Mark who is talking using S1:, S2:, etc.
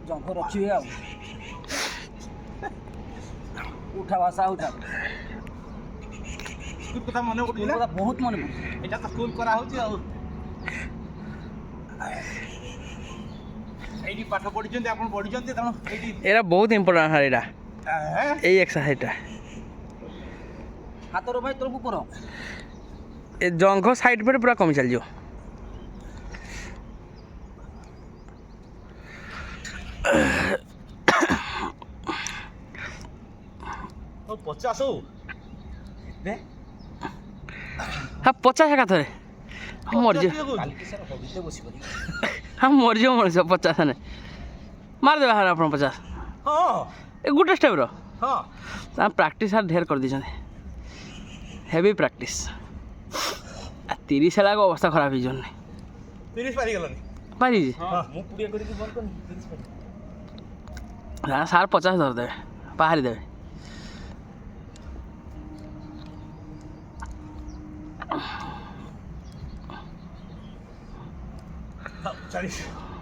S1: ଜଙ୍ଘ ରଖିବେ ଆଉ ଉଠା ଭାଷା ଉଠା
S2: ସ୍କୁଲ କଥା ମନେ ପଡୁଛି ନା?
S1: ବହୁତ ମନେ ପଡୁଛି।
S2: ଏଇଟା ତ ସ୍କୁଲ କରାହଉଛି ଆଉ এইটি পাঠ পড়িଛନ୍ତି ଆପଣ ପଢିଛନ୍ତି ତେଣୁ এইটি
S3: ଏଇଟା ବହୁତ ଇମ୍ପୋର୍ଟାଣ୍ଟ ସାର୍ ଏଇଟା ଏଇ ଏକ୍ସରସାଇଜଟା
S1: ହାତର ଭାଇ ତଳକୁ କର
S3: ଏ ଜଙ୍ଘ ସାଇଡ୍ ପଟେ ପୁରା କମି ଚାଲିଯିବ।
S2: ହଉ 50 ହଉ ବେ
S3: ହଁ 50 ଏକାଥରେ ହଁ ମରିଯିବ
S1: କାଲିକି ସାର୍ ହବିତେ ବସିବନି
S3: ହଁ ମରିଯିବ ମଣିଷ 50 ଥାନେ ମାରିଦେବେ ସାର୍ ଆପଣ 50
S2: ହଁ
S3: ଏ ଗୋଟେ ଷ୍ଟେପ୍ର
S2: ହଁ
S3: ତା ପ୍ରାକ୍ଟିସ୍ ସାର୍ ଢେର କରିଦେଇଛନ୍ତି ହେଭି ପ୍ରାକ୍ଟିସ୍ 30 ହେଲା ଅବସ୍ଥା ଖରାପ ହେଇଯିବନି
S2: 30 ପାରିଗଲନି
S3: ପାରିଛି
S2: ହଁ ମୁଁ 20 କରିକି ବନ୍ଦ କରିନି 30 ପାରି
S3: ସାର୍ 50 ଧରିଦେବେ ବାହାରି ଦେବେ
S2: ହଁ 40